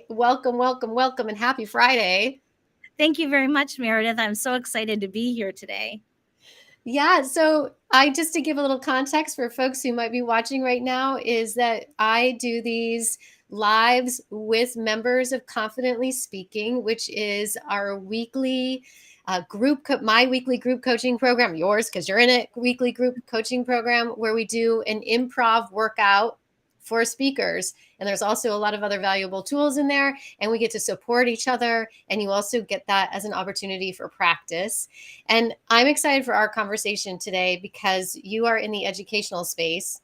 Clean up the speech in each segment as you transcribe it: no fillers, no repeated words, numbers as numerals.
Welcome, welcome, welcome, and happy Friday. Thank you very much, Meredith. I'm so excited to be here today. Yeah, so just to give a little context for folks who might be watching right now, is that I do these lives with members of Confidently Speaking, which is our weekly my weekly group coaching program, yours, because you're in a weekly group coaching program where we do an improv workout for speakers. And there's also a lot of other valuable tools in there, and we get to support each other. And you also get that as an opportunity for practice. And I'm excited for our conversation today because you are in the educational space,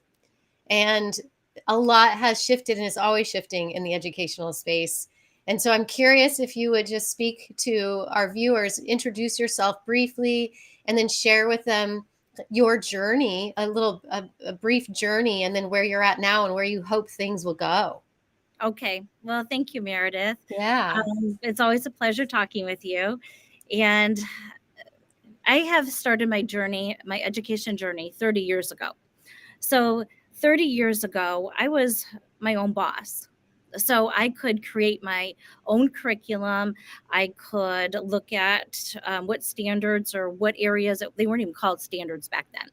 and a lot has shifted and is always shifting in the educational space. And so I'm curious if you would just speak to our viewers, introduce yourself briefly, and then share with them your journey, a brief journey, and then where you're at now and where you hope things will go. Okay. Well, thank you, Meredith. Yeah. It's always a pleasure talking with you. And I have started my journey, my education journey, 30 years ago. So, 30 years ago, I was my own boss. So I could create my own curriculum. I could look at what standards or what areas, they weren't even called standards back then.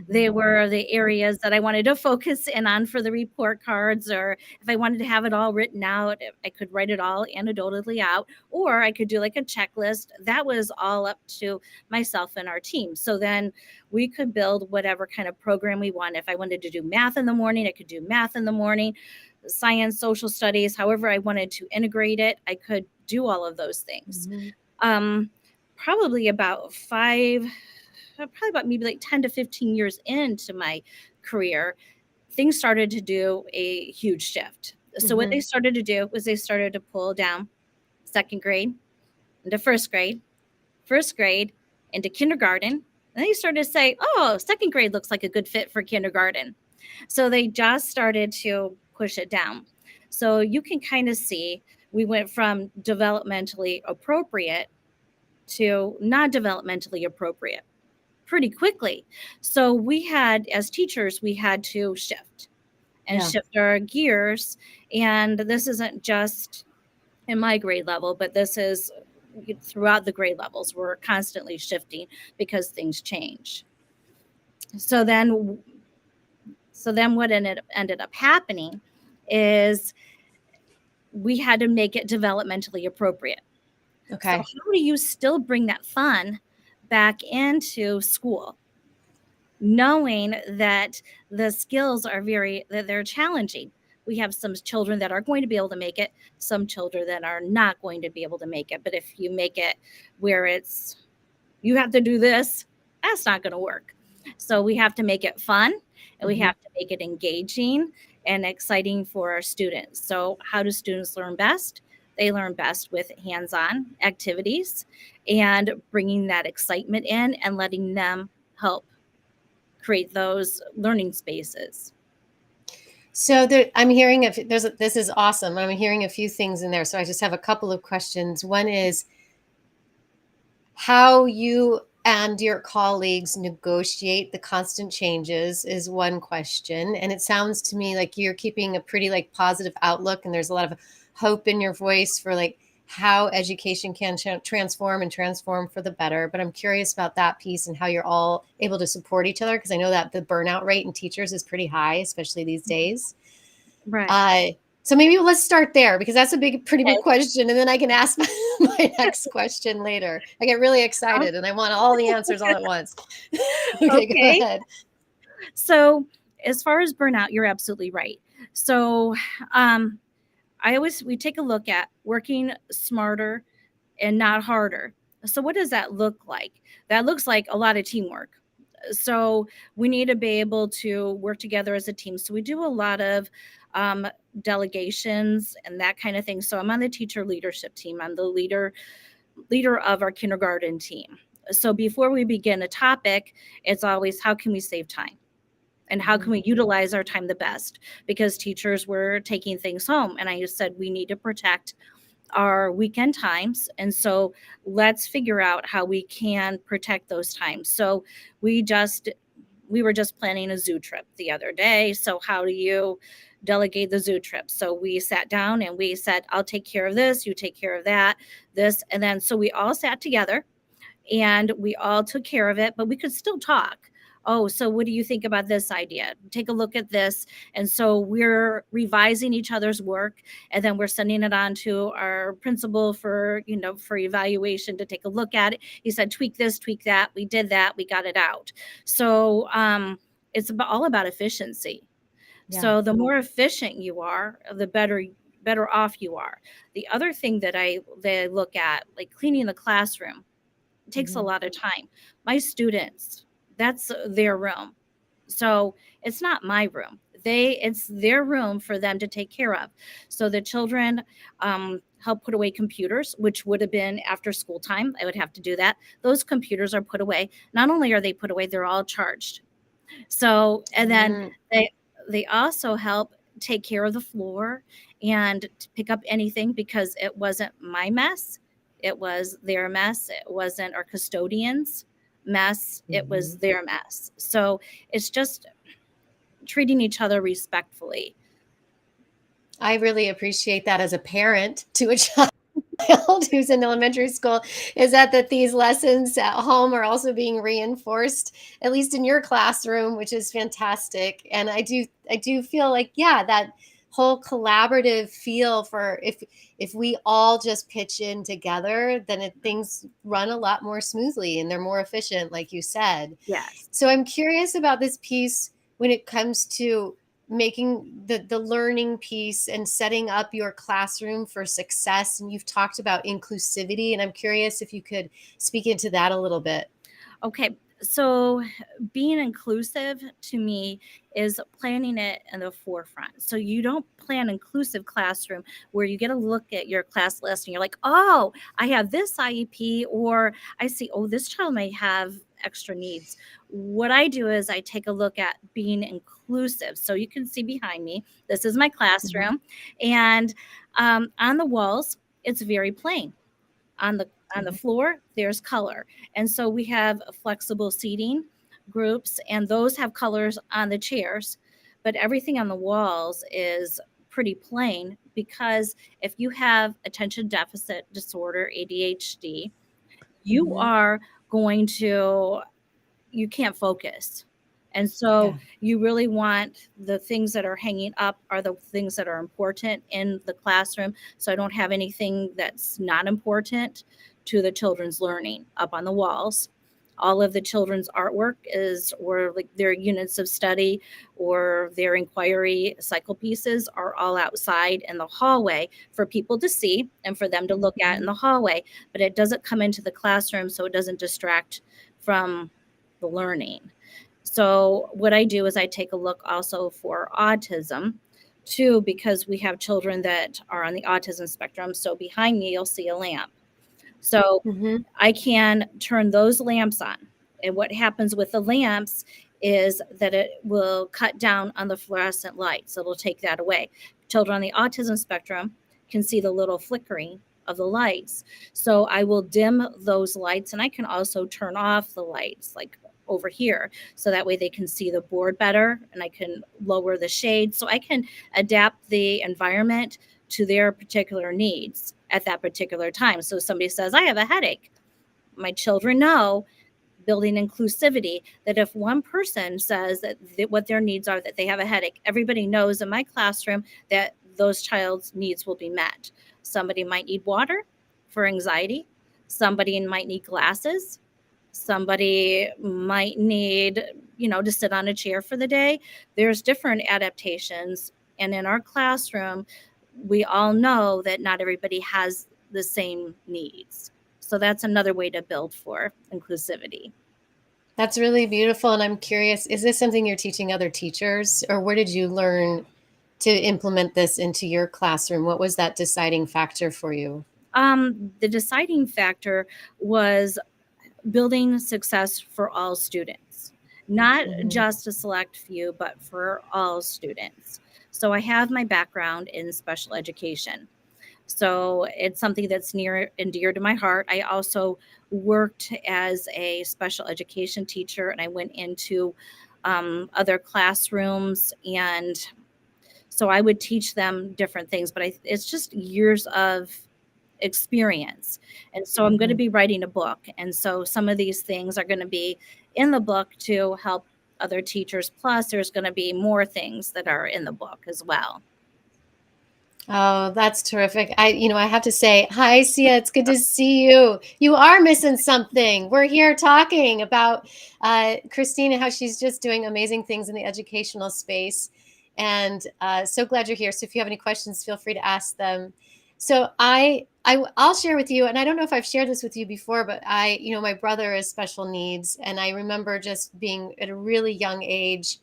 They were the areas that I wanted to focus in on for the report cards, or if I wanted to have it all written out, I could write it all anecdotally out, or I could do like a checklist. That was all up to myself and our team. So then we could build whatever kind of program we want. If I wanted to do math in the morning, I could do math in the morning, science, social studies, however I wanted to integrate it, I could do all of those things. Mm-hmm. Um, probably about probably about maybe like 10 to 15 years into my career, things started to do a huge shift. So what they started to do was they started to pull down second grade into first grade into kindergarten. And they started to say, oh, second grade looks like a good fit for kindergarten. So they just started to push it down. So you can kind of see we went from developmentally appropriate to not developmentally appropriate pretty quickly. So we had, as teachers, we had to shift and Yeah. shift our gears. And this isn't just in my grade level, but this is throughout the grade levels. We're constantly shifting because things change. So then what ended up happening is we had to make it developmentally appropriate. So Okay. how do you still bring that fun back into school, knowing that the skills are they're challenging? We have some children that are going to be able to make it, some children that are not going to be able to make it. But if you make it where it's you have to do this, that's not going to work. So we have to make it fun, and we have to make it engaging and exciting for our students. So how do students learn best? They learn best with hands-on activities and bringing that excitement in and letting them help create those learning spaces. So I'm hearing this is awesome. I'm hearing a few things in there. So I just have a couple of questions. One is how you and your colleagues negotiate the constant changes is one question. And it sounds to me like you're keeping a pretty positive outlook, and there's a lot of hope in your voice for how education can transform and transform for the better. But I'm curious about that piece and how you're all able to support each other, because I know that the burnout rate in teachers is pretty high, especially these days. Right. So maybe let's start there, because that's pretty big Okay. question. And then I can ask my next question later. I get really excited and I want all the answers all at once. Okay, go Okay. ahead. So as far as burnout, you're absolutely right. So we take a look at working smarter and not harder. So what does that look like? That looks like a lot of teamwork. So we need to be able to work together as a team. So we do a lot of delegations and that kind of thing. So I'm on the teacher leadership team. I'm the leader of our kindergarten team. So before we begin a topic, it's always how can we save time? And how can we utilize our time the best? Because teachers were taking things home. And I just said, we need to protect our weekend times. And so let's figure out how we can protect those times. So we were just planning a zoo trip the other day. So how do you delegate the zoo trip. So we sat down and we said, I'll take care of this, you take care of that, this. And then so we all sat together and we all took care of it, but we could still talk. Oh, so what do you think about this idea? Take a look at this. And so we're revising each other's work, and then we're sending it on to our principal for, for evaluation to take a look at it. He said, tweak this, tweak that. We did that. We got it out. So it's all about efficiency. Yeah. So the more efficient you are, the better off you are. The other thing that I look at, like cleaning the classroom, takes a Mhm. lot of time. My students, that's their room. So it's not my room. It's their room for them to take care of. So the children help put away computers, which would have been after school time. I would have to do that. Those computers are put away. Not only are they put away, they're all charged. So, and then Mm. they also help take care of the floor and to pick up anything because it wasn't my mess. It was their mess. It wasn't our custodians' mess. It was Mhm. their mess. So it's just treating each other respectfully. I really appreciate that as a parent to a child who's in elementary school, is that these lessons at home are also being reinforced, at least in your classroom, which is fantastic. And I do feel like, yeah, that whole collaborative feel, for if we all just pitch in together, then things run a lot more smoothly and they're more efficient, like you said. Yes. So I'm curious about this piece when it comes to making the learning piece and setting up your classroom for success. And you've talked about inclusivity, and I'm curious if you could speak into that a little bit. Okay, so being inclusive to me is planning it in the forefront. So you don't plan inclusive classroom where you get a look at your class list and you're like, oh, I have this IEP, or I see, oh, this child may have extra needs. What I do is I take a look at being inclusive. So you can see behind me, this is my Mhm. classroom, and on the walls, it's very plain. On the Mhm. floor, there's color. And so we have flexible seating groups, and those have colors on the chairs, but everything on the walls is pretty plain because if you have attention deficit disorder, ADHD, you Mhm. are going to you can't focus. And so Yeah. you really want the things that are hanging up are the things that are important in the classroom. So I don't have anything that's not important to the children's learning up on the walls. All of the children's artwork is, or like their units of study or their inquiry cycle pieces are all outside in the hallway for people to see and for them to look at in Mhm. the hallway. But it doesn't come into the classroom, so it doesn't distract from the learning. So, what I do is I take a look also for autism too, because we have children that are on the autism spectrum. So, behind me, you'll see a lamp. So, Mhm. I can turn those lamps on. And what happens with the lamps is that it will cut down on the fluorescent lights. It'll take that away. Children on the autism spectrum can see the little flickering of the lights. So I will dim those lights, and I can also turn off the lights like over here so that way they can see the board better, and I can lower the shade so I can adapt the environment to their particular needs at that particular time. So somebody says, I have a headache. My children know, building inclusivity, that if one person says that what their needs are, that they have a headache, everybody knows in my classroom that those child's needs will be met. Somebody might need water for anxiety. Somebody might need glasses. Somebody might need, to sit on a chair for the day. There's different adaptations. And in our classroom, we all know that not everybody has the same needs. So that's another way to build for inclusivity. That's really beautiful. And I'm curious, is this something you're teaching other teachers, or where did you learn to implement this into your classroom? What was that deciding factor for you? The deciding factor was building success for all students, not Mhm. just a select few, but for all students. So I have my background in special education. So it's something that's near and dear to my heart. I also worked as a special education teacher, and I went into other classrooms. And So I would teach them different things, but it's just years of experience. And so I'm going to Mhm. be writing a book. And so some of these things are going to be in the book to help other teachers. Plus, there's going to be more things that are in the book as well. Oh, that's terrific. I have to say, hi, Sia. It's good to see you. You are missing something. We're here talking about Christina, how she's just doing amazing things in the educational space. And so glad you're here. So if you have any questions, feel free to ask them. So I'll share with you, and I don't know if I've shared this with you before, but my brother has special needs, and I remember just being at a really young age.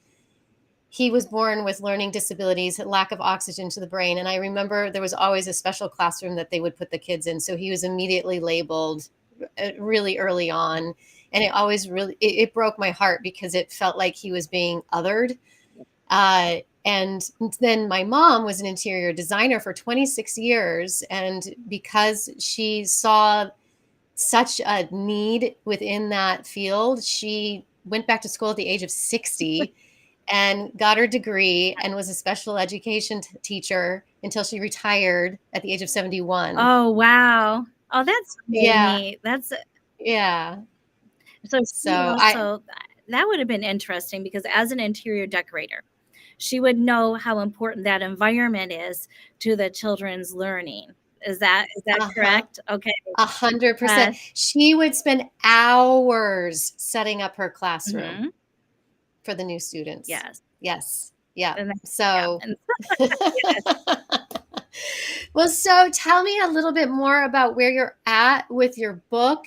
He was born with learning disabilities, lack of oxygen to the brain. And I remember there was always a special classroom that they would put the kids in. So he was immediately labeled really early on. And it broke my heart because it felt like he was being othered. And then my mom was an interior designer for 26 years. And because she saw such a need within that field, she went back to school at the age of 60 and got her degree and was a special education teacher until she retired at the age of 71. Oh, wow. Oh, that's really Yeah. neat. That's Yeah. so she So I also, that would have been interesting because as an interior decorator, she would know how important that environment is to the children's learning. Is that uh-huh, correct? Okay. 100%. Uh, She would spend hours setting up her classroom mhm. for the new students. Yes. Yes. Yeah. And yeah, So and yes. well, so tell me a little bit more about where you're at with your book,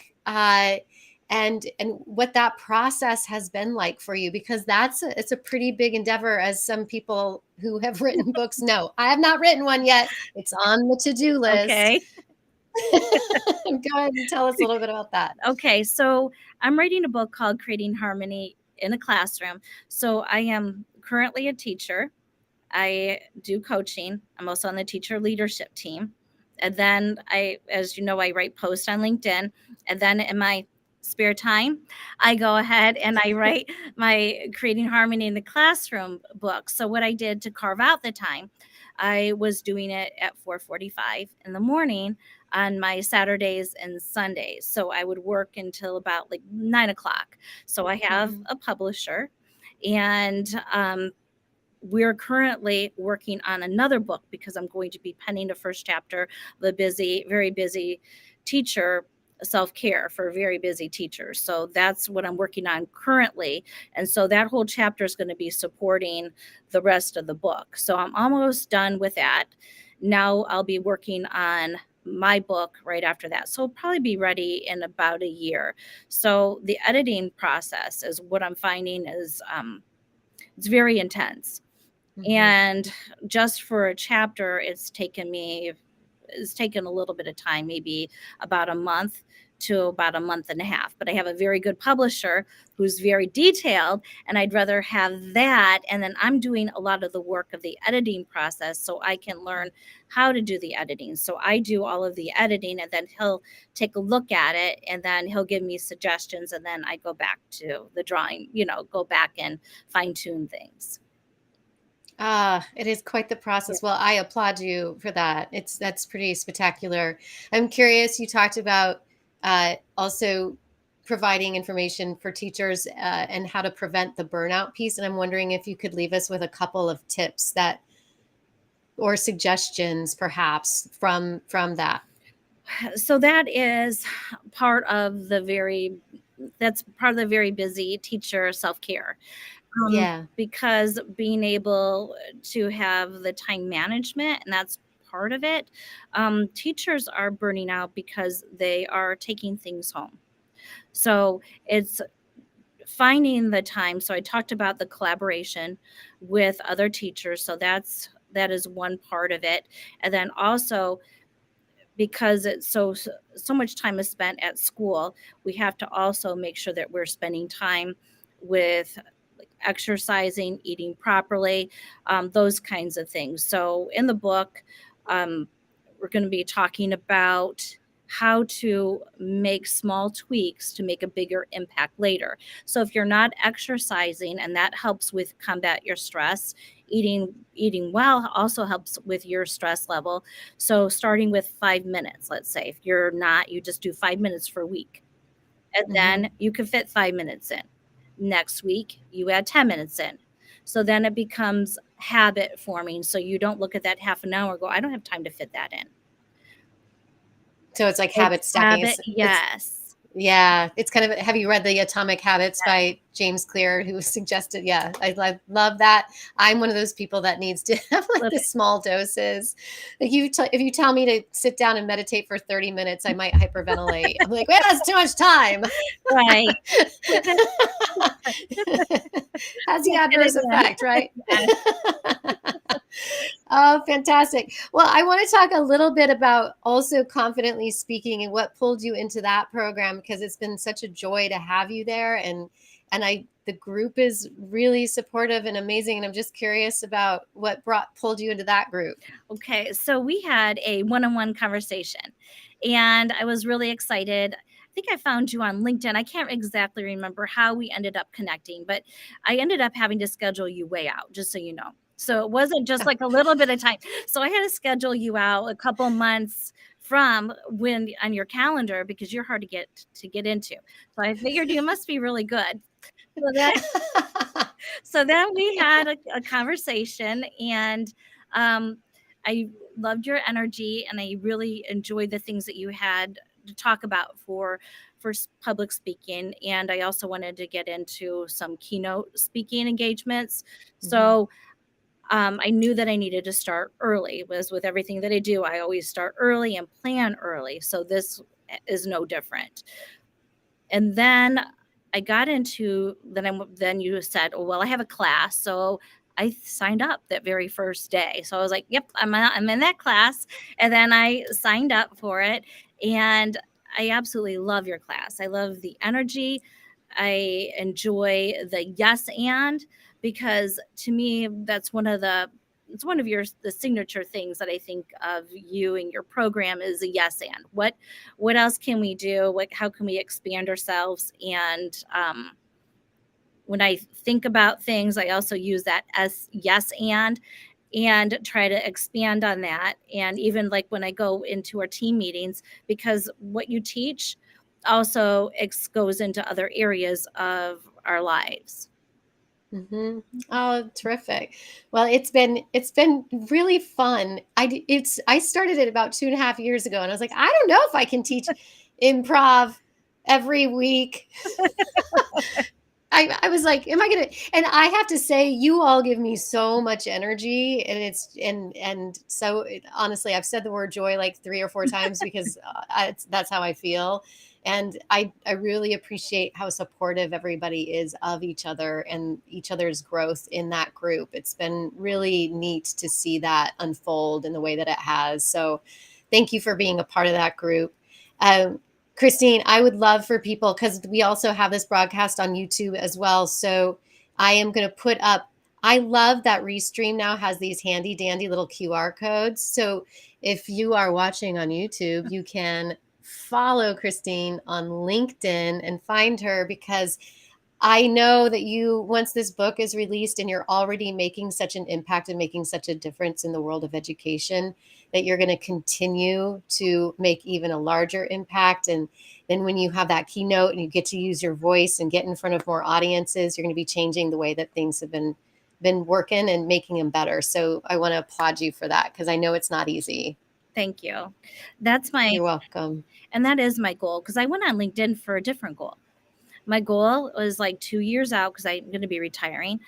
and what that process has been like for you, because it's a pretty big endeavor, as some people who have written books know. I have not written one yet. It's on the to-do list. Okay. Go ahead and tell us a little bit about that. Okay, so I'm writing a book called Creating Harmony in a Classroom. So I am currently a teacher. I do coaching. I'm also on the teacher leadership team. And then as you know, I write posts on LinkedIn. And then in my spare time, I go ahead and I write my Creating Harmony in the Classroom book. So what I did to carve out the time, I was doing it at 4:45 in the morning on my Saturdays and Sundays. So I would work until about like 9 o'clock. So I have Mhm. a publisher, and we're currently working on another book because I'm going to be penning the first chapter of a very busy teacher self-care for very busy teachers. So that's what I'm working on currently. And so that whole chapter is going to be supporting the rest of the book. So I'm almost done with that. Now I'll be working on my book right after that. So it'll probably be ready in about a year. So the editing process is what I'm finding is it's very intense, Mhm. and just for a chapter, it's taken a little bit of time, maybe about a month to about a month and a half. But I have a very good publisher who's very detailed, and I'd rather have that. And then I'm doing a lot of the work of the editing process so I can learn how to do the editing. So I do all of the editing, and then he'll take a look at it, and then he'll give me suggestions. And then I go back to the drawing, go back and fine tune things. It is quite the process. Well, I applaud you for that. That's pretty spectacular. I'm curious, you talked about also providing information for teachers and how to prevent the burnout piece. And I'm wondering if you could leave us with a couple of tips that or suggestions perhaps from that. So part of the very that's part of the very busy teacher self-care, Yeah. because being able to have the time management, and that's part of it. Teachers are burning out because they are taking things home. So it's finding the time. So I talked about the collaboration with other teachers. So that is one part of it. And then also, because it's so much time is spent at school, we have to also make sure that we're spending time with, like, exercising, eating properly, those kinds of things. So in the book, um, we're going to be talking about how to make small tweaks to make a bigger impact later. So if you're not exercising, and that helps with combat your stress Eating well also helps with your stress level. So starting with 5 minutes, let's say, if you're not, you just do 5 minutes for a week, and Hmm. then you can fit 5 minutes in. Next week, you add 10 minutes in. So then it becomes habit forming. So you don't look at that half an hour and go, I don't have time to fit that in. So it's like It's habit stacking. habit, It's yes. Yeah, it's kind of. Have you read the Atomic Habits Yes, by James Clear, who suggested? Yeah, I love that. I'm one of those people that needs to have like love the it. small doses. Like if you tell me to sit down and meditate for 30 minutes, I might hyperventilate. I'm like, well, that's too much time. Right. Has the Can't fit it adverse in. effect, right? Yes. Oh, fantastic. Well, I want to talk a little bit about also confidently speaking and what pulled you into that program, because it's been such a joy to have you there, and I the group is really supportive and amazing, and I'm just curious about what brought pulled you into that group. Okay, so we had a one-on-one conversation, and I was really excited. I think I found you on LinkedIn. I can't exactly remember how we ended up connecting, but I ended up having to schedule you way out, just so you know. So it wasn't just like a little bit of time. So I had to schedule you out a couple months from when on your calendar because you're hard to get into. So I figured you must be really good. So that so then we had a conversation, and um, I loved your energy, and I really enjoyed the things that you had to talk about for public speaking. And I also wanted to get into some keynote speaking engagements. Mhm. So I knew that I needed to start early. Was with everything that I do, I always start early and plan early. So this is no different. And then I got into then you said, "Oh, well, I have a class." So I signed up that very first day. So I was like, "Yep, I'm in that class." And then I signed up for it, and I absolutely love your class. I love the energy. I enjoy the yes and, because to me that's one of the it's one of your the signature things that I think of you and your program is a yes and. What else can we do? How can we expand ourselves? And when I think about things, I also use that as yes and try to expand on that. And even like when I go into our team meetings, because what you teach also goes into other areas of our lives. Hmm. Oh, terrific. Well, it's been really fun. I started it about 2.5 years ago, and I was like, I don't know if I can teach improv every week. I was like, am I gonna? And I have to say, you all give me so much energy, and honestly, I've said the word joy like 3 or 4 times because that's how I feel, and I really appreciate how supportive everybody is of each other and each other's growth in that group. It's been really neat to see that unfold in the way that it has. So, thank you for being a part of that group. Um, Christine, I would love for people, because we also have this broadcast on YouTube as well. So I am going to put up, I love that Restream now has these handy dandy little QR codes. So if you are watching on YouTube, you can follow Christine on LinkedIn and find her, because I know that once this book is released and you're already making such an impact and making such a difference in the world of education, that you're going to continue to make even a larger impact. And then when you have that keynote and you get to use your voice and get in front of more audiences, you're going to be changing the way that things have been working and making them better. So I want to applaud you for that, because I know it's not easy. Thank you. That's my You're welcome. and that is my goal, because I went on LinkedIn for a different goal. My goal was like 2 years out because I'm going to be retiring.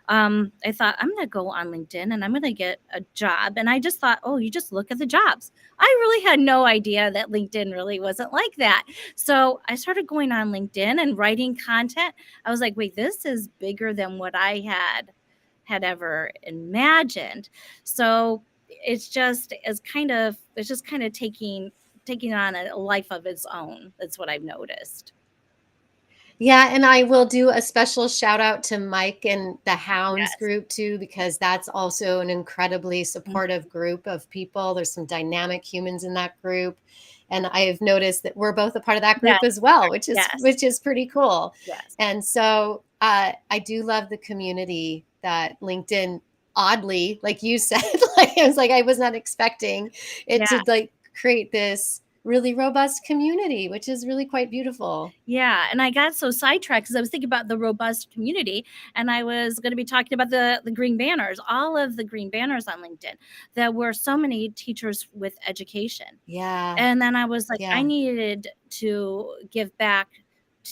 I thought I'm going to go on LinkedIn and I'm going to get a job. And I just thought, oh, you just look at the jobs. I really had no idea that LinkedIn really wasn't like that. So I started going on LinkedIn and writing content. I was like, wait, this is bigger than what I had ever imagined. So it's just kind of taking on a life of its own. That's what I've noticed. Yeah, and I will do a special shout out to Mike and the Hounds Yes. group too, because that's also an incredibly Mhm. supportive group of people. There's some dynamic humans in that group. And I have noticed that we're both a part of that Yes. group as well, Yes. which is pretty cool. Yes. And so I do love the community that LinkedIn oddly, like you said, like I was like, I was not expecting it Yeah. to like create this really robust community, which is really quite beautiful. Yeah, and I got so sidetracked because I was thinking about the robust community, and I was going to be talking about the green banners, all of the green banners on LinkedIn. There were so many teachers with education, Yeah. and then I was like, I Yeah. needed to give back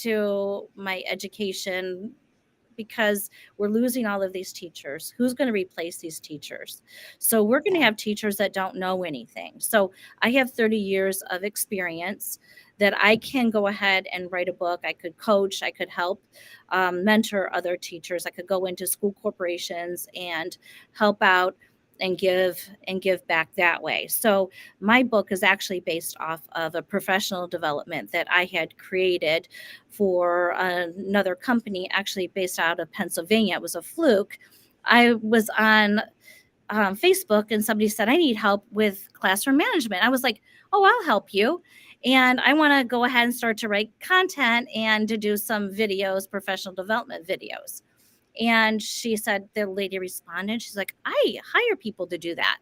to my education because we're losing all of these teachers. Who's going to replace these teachers? So we're going to Yeah. have teachers that don't know anything. So I have 30 years of experience that I can go ahead and write a book. I could coach, I could help mentor other teachers. I could go into school corporations and help out and give back that way. So my book is actually based off of a professional development that I had created for another company, actually based out of Pennsylvania. It was a fluke. I was on Facebook and somebody said, I need help with classroom management. I was like, oh, I'll help you. And I want to go ahead and start to write content and to do some videos, professional development videos. And she said, the lady responded, she's like, I hire people to do that.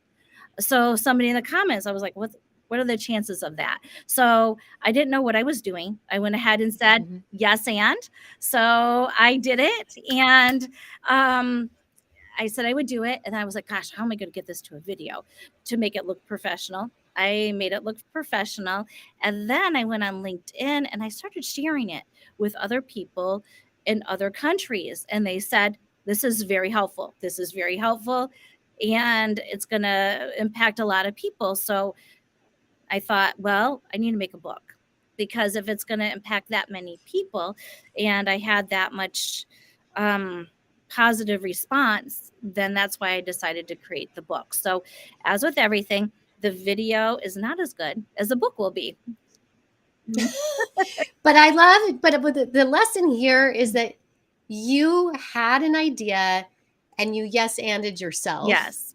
So somebody in the comments, I was like, what are the chances of that? So I didn't know what I was doing. I went ahead and said, Mhm. yes, and so I did it. And I said I would do it. And I was like, gosh, how am I going to get this to a video to make it look professional? I made it look professional. And then I went on LinkedIn and I started sharing it with other people in other countries. And they said, this is very helpful. This is very helpful. And it's going to impact a lot of people. So I thought, well, I need to make a book because if it's going to impact that many people and I had that much um, positive response, then that's why I decided to create the book. So, as with everything, the video is not as good as the book will be. But I love it. But the lesson here is that you had an idea and you yes anded yourself. Yes.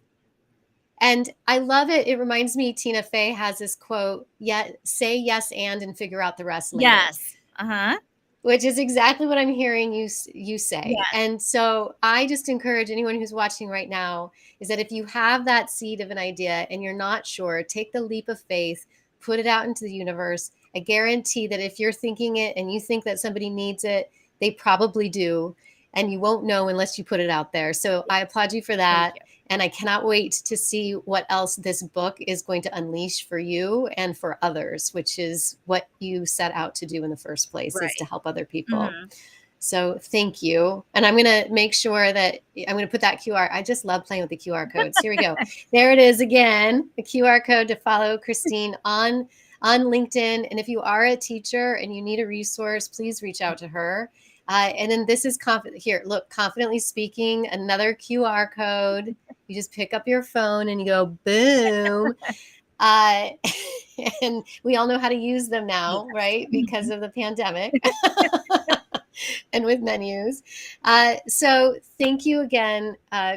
And I love it. It reminds me, Tina Fey has this quote, yeah, say yes and figure out the rest later. Yes. Uh-huh. Which is exactly what I'm hearing you say. Yes. And so I just encourage anyone who's watching right now is that if you have that seed of an idea and you're not sure, take the leap of faith, put it out into the universe. I guarantee that if you're thinking it and you think that somebody needs it, they probably do. And you won't know unless you put it out there. So I applaud you for Thank that. you. And I cannot wait to see what else this book is going to unleash for you and for others, which is what you set out to do in the first place, is to Right. help other people. Mm-hmm. So thank you. And I'm going to make sure that I'm going to put that QR. I just love playing with the QR codes. Here we go. There it is again, the QR code to follow Christine on LinkedIn. And if you are a teacher and you need a resource, please reach out to her. And then this is here, look, Confidently Speaking, another QR code. You just pick up your phone and you go, boom. Uh, and we all know how to use them now, right? Because of the pandemic and with menus. So thank you again,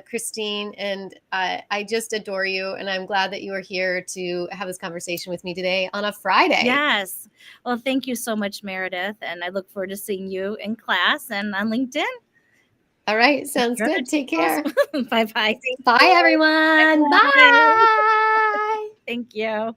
Christine. And I just adore you. And I'm glad that you are here to have this conversation with me today on a Friday. Yes. Well, thank you so much, Meredith. And I look forward to seeing you in class and on LinkedIn. All right. Sounds good. Take care. Bye-bye. Bye, everyone. Bye. Bye. Thank you.